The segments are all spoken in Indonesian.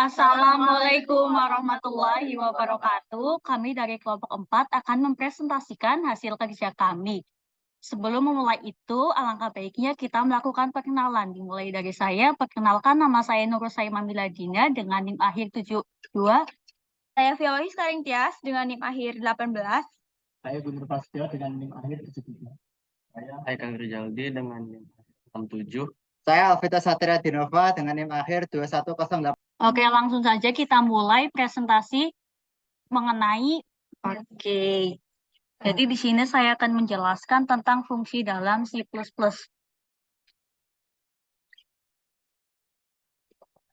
Assalamualaikum warahmatullahi wabarakatuh. Kami dari kelompok 4 akan mempresentasikan hasil kerja kami. Sebelum memulai itu, alangkah baiknya kita melakukan perkenalan. Dimulai dari saya, perkenalkan nama saya Nurusayma Miladina dengan NIM akhir 72. Saya Violalis Karingtias dengan NIM akhir 18. Saya Guntur Prasetyo dengan NIM akhir 73. Saya Kang Rijaldi dengan NIM 67. Saya Alvita Satria Dinova dengan NIM akhir 2108. Oke, langsung saja kita mulai presentasi mengenai Jadi di sini saya akan menjelaskan tentang fungsi dalam C++.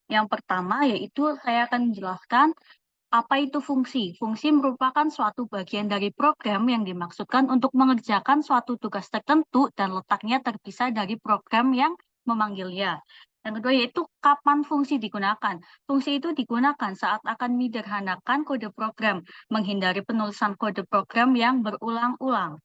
Yang pertama yaitu saya akan menjelaskan apa itu fungsi. Fungsi merupakan suatu bagian dari program yang dimaksudkan untuk mengerjakan suatu tugas tertentu dan letaknya terpisah dari program yang memanggilnya. Yang kedua yaitu kapan fungsi digunakan. Fungsi itu digunakan saat akan menyederhanakan kode program, menghindari penulisan kode program yang berulang-ulang.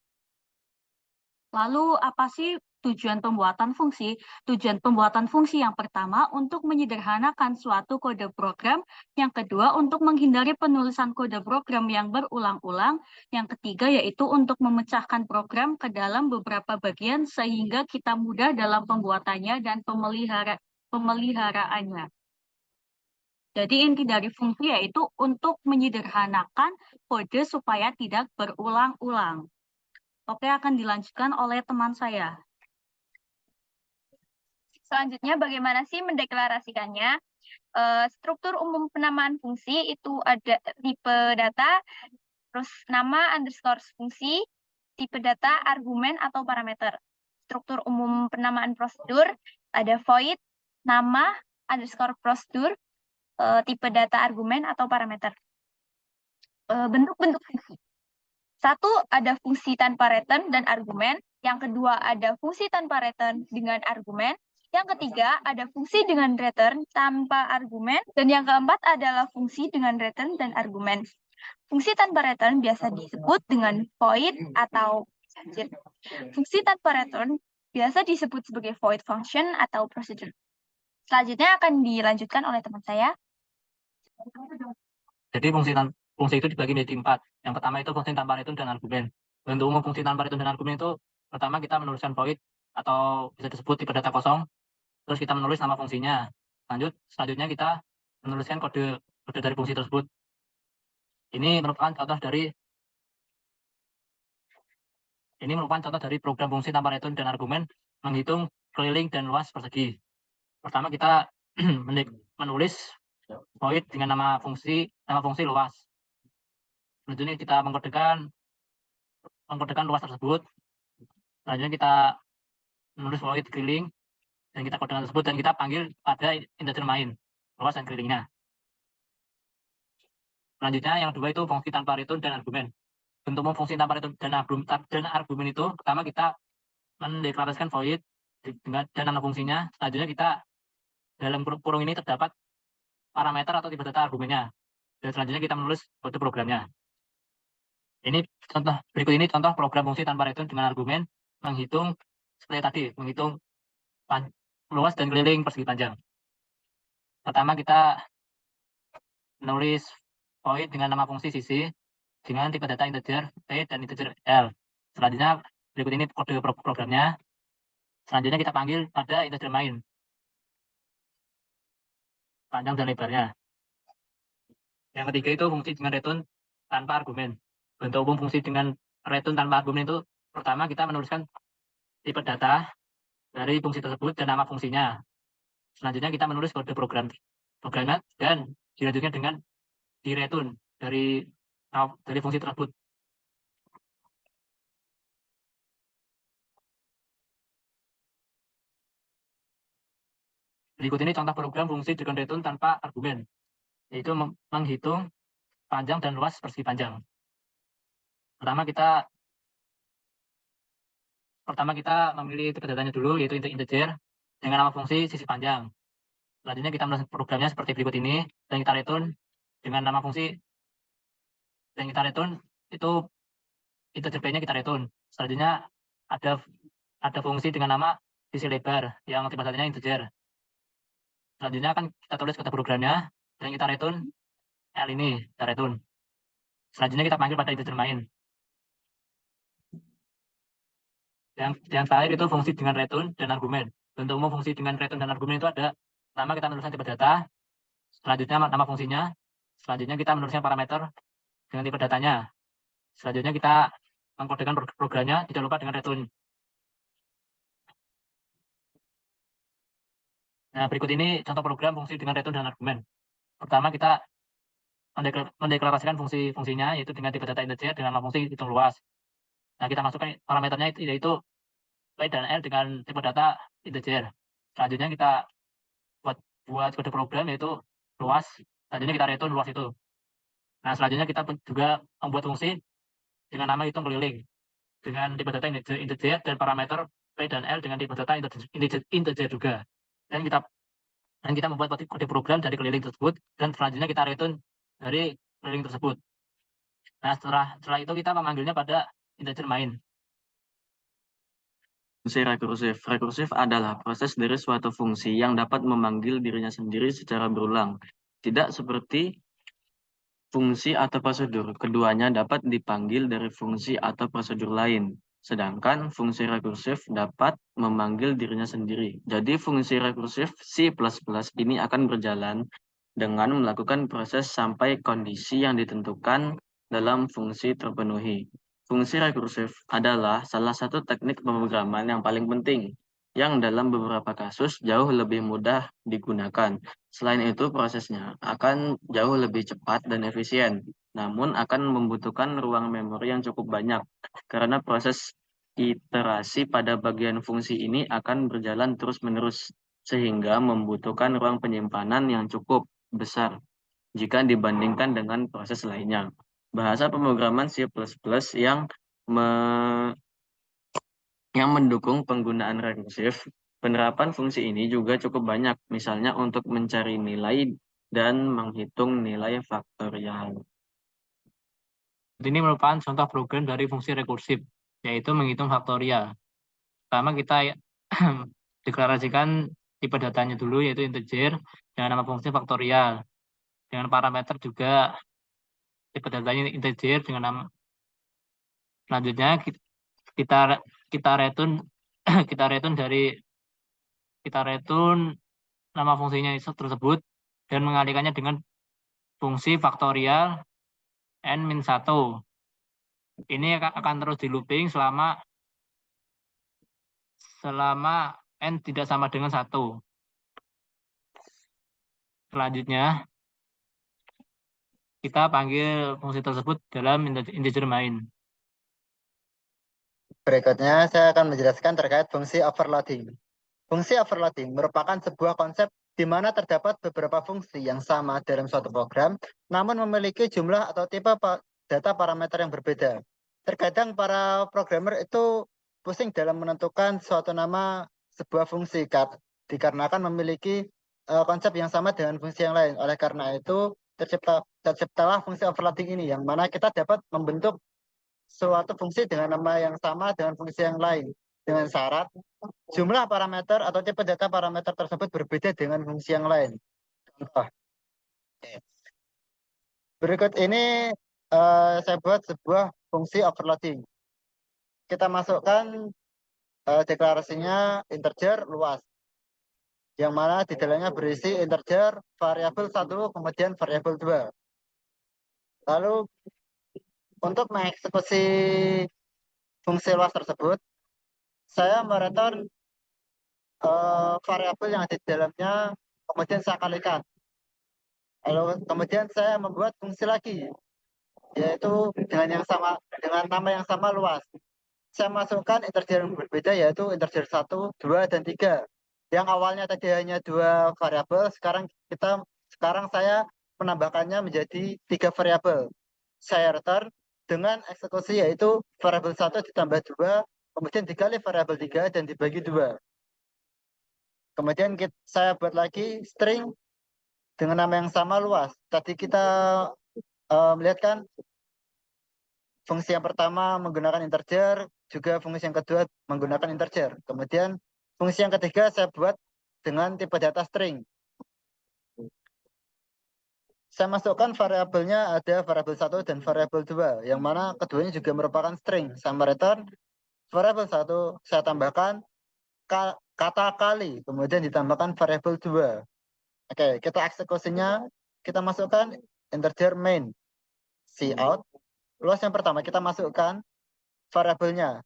Lalu apa sih tujuan pembuatan fungsi? Tujuan pembuatan fungsi yang pertama untuk menyederhanakan suatu kode program, yang kedua untuk menghindari penulisan kode program yang berulang-ulang, yang ketiga yaitu untuk memecahkan program ke dalam beberapa bagian sehingga kita mudah dalam pembuatannya dan pemeliharaannya. Jadi inti dari fungsi yaitu untuk menyederhanakan kode supaya tidak berulang-ulang. Oke, akan dilanjutkan oleh teman saya. Selanjutnya, bagaimana sih mendeklarasikannya? Struktur umum penamaan fungsi itu ada tipe data, terus nama underscore fungsi, tipe data, argumen atau parameter. Struktur umum penamaan prosedur ada void, nama, underscore prosedur, tipe data, argumen atau parameter. Bentuk-bentuk fungsi. Satu, ada fungsi tanpa return dan argumen. Yang kedua, ada fungsi tanpa return dengan argumen. Yang ketiga, ada fungsi dengan return tanpa argumen. Dan yang keempat adalah fungsi dengan return dan argumen. Fungsi tanpa return biasa disebut dengan void atau fungsi tanpa return biasa disebut sebagai void function atau procedure. Selanjutnya akan dilanjutkan oleh teman saya. Jadi fungsi itu dibagi menjadi 4. Yang pertama itu fungsi tanpa return dan argumen. Untuk umum fungsi tanpa return dan argumen itu pertama kita menuliskan void atau bisa disebut tipe data kosong. Terus kita menulis nama fungsinya. Selanjutnya kita menuliskan kode dari fungsi tersebut. Ini merupakan contoh dari program fungsi tanpa return dan argumen menghitung keliling dan luas persegi. Pertama kita menulis void dengan nama fungsi luas. Selanjutnya kita mengkodekan luas tersebut. Selanjutnya kita menulis void keliling dan kita kodekan tersebut dan kita panggil pada integer main luas dan kelilingnya. Selanjutnya yang kedua itu fungsi tanpa return dan argumen. Untuk fungsi tanpa return dan argumen itu pertama kita mendeklarasikan void dengan dan nama fungsinya. Selanjutnya kita dalam kurung ini terdapat parameter atau tipe data argumennya. Dan selanjutnya kita menulis kode programnya. Berikut ini contoh program fungsi tanpa return dengan argumen menghitung seperti tadi, menghitung luas dan keliling persegi panjang. Pertama kita menulis void dengan nama fungsi sisi dengan tipe data integer p dan integer l. Selanjutnya berikut ini kode programnya. Selanjutnya kita panggil pada integer main panjang dan lebarnya. Yang ketiga itu fungsi dengan return tanpa argumen. Bentuk umum fungsi dengan return tanpa argumen itu pertama kita menuliskan tipe data dari fungsi tersebut dan nama fungsinya. Selanjutnya kita menulis kode programnya dan dilanjutkan dengan di return dari fungsi tersebut. Berikut ini contoh program fungsi dengan return tanpa argumen, yaitu menghitung panjang dan luas persegi panjang. Pertama kita memilih tipe datanya dulu, yaitu integer dengan nama fungsi sisi panjang. Selanjutnya kita menulis programnya seperti berikut ini dan kita return dengan nama fungsi dan kita return itu integer p-nya kita return. Selanjutnya ada fungsi dengan nama sisi lebar yang tipe datanya integer. Selanjutnya kan kita tulis kode programnya dan kita return L ini, kita return. Selanjutnya kita panggil pada integer main. Yang terakhir itu fungsi dengan return dan argumen. Untuk umum fungsi dengan return dan argumen itu ada, pertama kita menuliskan tipe data, selanjutnya nama fungsinya, selanjutnya kita menuliskan parameter dengan tipe datanya, selanjutnya kita mengkodekan programnya, tidak lupa dengan return. Nah, berikut ini contoh program fungsi dengan return dan argumen. Pertama, kita mendeklarasikan fungsinya, yaitu dengan tipe data integer dengan nama fungsi hitung luas. Nah, kita masukkan parameternya yaitu P dan L dengan tipe data integer. Selanjutnya kita buat kode program yaitu luas. Selanjutnya kita return luas itu. Nah, selanjutnya kita juga membuat fungsi dengan nama hitung keliling dengan tipe data integer dan parameter P dan L dengan tipe data integer juga. Dan kita membuat kode program dari keliling tersebut dan selanjutnya kita return dari keliling tersebut. Nah, setelah itu kita memanggilnya pada integer main. Fungsi rekursif. Rekursif adalah proses dari suatu fungsi yang dapat memanggil dirinya sendiri secara berulang. Tidak seperti fungsi atau prosedur. Keduanya dapat dipanggil dari fungsi atau prosedur lain. Sedangkan fungsi rekursif dapat memanggil dirinya sendiri. Jadi fungsi rekursif C++ ini akan berjalan dengan melakukan proses sampai kondisi yang ditentukan dalam fungsi terpenuhi. Fungsi rekursif adalah salah satu teknik pemrograman yang paling penting, yang dalam beberapa kasus jauh lebih mudah digunakan. Selain itu, prosesnya akan jauh lebih cepat dan efisien, namun akan membutuhkan ruang memori yang cukup banyak, karena proses iterasi pada bagian fungsi ini akan berjalan terus-menerus, sehingga membutuhkan ruang penyimpanan yang cukup besar jika dibandingkan dengan proses lainnya. Bahasa pemrograman C++ yang mendukung penggunaan rekursif, penerapan fungsi ini juga cukup banyak, misalnya untuk mencari nilai dan menghitung nilai faktorial. Ini merupakan contoh program dari fungsi rekursif, yaitu menghitung faktorial. Pertama kita deklarasikan tipe datanya dulu, yaitu integer, dengan nama fungsi faktorial. Dengan parameter juga tipe datanya integer dengan nama. Selanjutnya kita return nama fungsinya tersebut dan mengalihkannya dengan fungsi faktorial n-1. Ini akan terus di looping selama n tidak sama dengan 1. Selanjutnya kita panggil fungsi tersebut dalam integer main. Berikutnya saya akan menjelaskan terkait fungsi overloading. Fungsi overloading merupakan sebuah konsep di mana terdapat beberapa fungsi yang sama dalam suatu program, namun memiliki jumlah atau tipe data parameter yang berbeda. Terkadang para programmer itu pusing dalam menentukan suatu nama sebuah fungsi dikarenakan memiliki konsep yang sama dengan fungsi yang lain. Oleh karena itu terciptalah fungsi overloading ini, yang mana kita dapat membentuk suatu fungsi dengan nama yang sama dengan fungsi yang lain, dengan syarat jumlah parameter atau tipe data parameter tersebut berbeda dengan fungsi yang lain. Contoh. Berikut ini saya buat sebuah fungsi overloading. Kita masukkan deklarasinya integer luas, yang mana di dalamnya berisi integer variabel 1 kemudian variabel 2. Lalu untuk mengeksekusi fungsi luas tersebut, saya mereturn variabel yang ada di dalamnya, kemudian saya kalikan. Lalu kemudian saya membuat fungsi lagi, yaitu dengan nama yang sama luas. Saya masukkan integer yang berbeda, yaitu integer 1, 2, dan 3. Yang awalnya tadi hanya 2 variabel, sekarang saya menambahkannya menjadi 3 variabel. Saya return dengan eksekusi, yaitu variabel 1 ditambah 2, kemudian dikali variabel 3 dan dibagi 2. Kemudian saya buat lagi string dengan nama yang sama luas. Tadi kita melihat kan fungsi yang pertama menggunakan integer, juga fungsi yang kedua menggunakan integer. Kemudian fungsi yang ketiga saya buat dengan tipe data string. saya masukkan variabelnya ada variabel 1 dan variabel 2, yang mana keduanya juga merupakan string. Saya return variabel 1, saya tambahkan kata kali, kemudian ditambahkan variabel 2. Oke, kita eksekusinya, kita masukkan integer main, cout. Luas yang pertama kita masukkan variabelnya.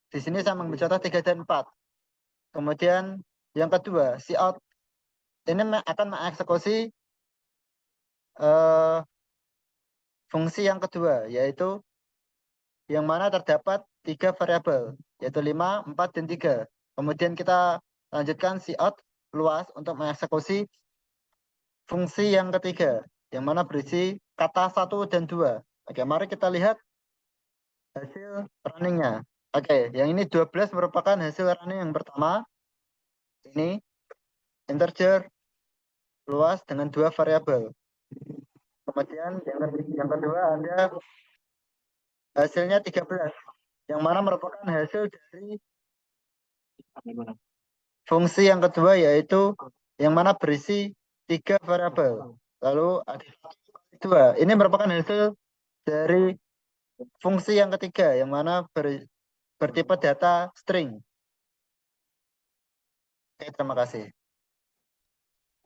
Di sini saya mengambil contoh 3 dan 4. Kemudian yang kedua, cout ini akan mengeksekusi fungsi yang kedua, yaitu yang mana terdapat 3 variabel, yaitu 5, 4, dan 3. Kemudian kita lanjutkan cout luas untuk mengeksekusi fungsi yang ketiga, yang mana berisi kata 1 dan 2. Oke, mari kita lihat hasil runningnya. Oke, yang ini 12 merupakan hasil running yang pertama. Ini integer luas dengan 2 variabel. Kemudian yang kedua ada hasilnya 13, yang mana merupakan hasil dari fungsi yang kedua, yaitu yang mana berisi 3 variabel. Lalu ada 2. Ini merupakan hasil dari fungsi yang ketiga, yang mana bertipe data string. Oke, terima kasih.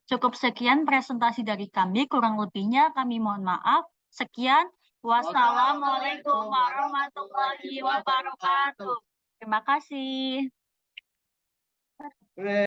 Cukup sekian presentasi dari kami, kurang lebihnya kami mohon maaf. Sekian, wassalamualaikum warahmatullahi wabarakatuh. Terima kasih.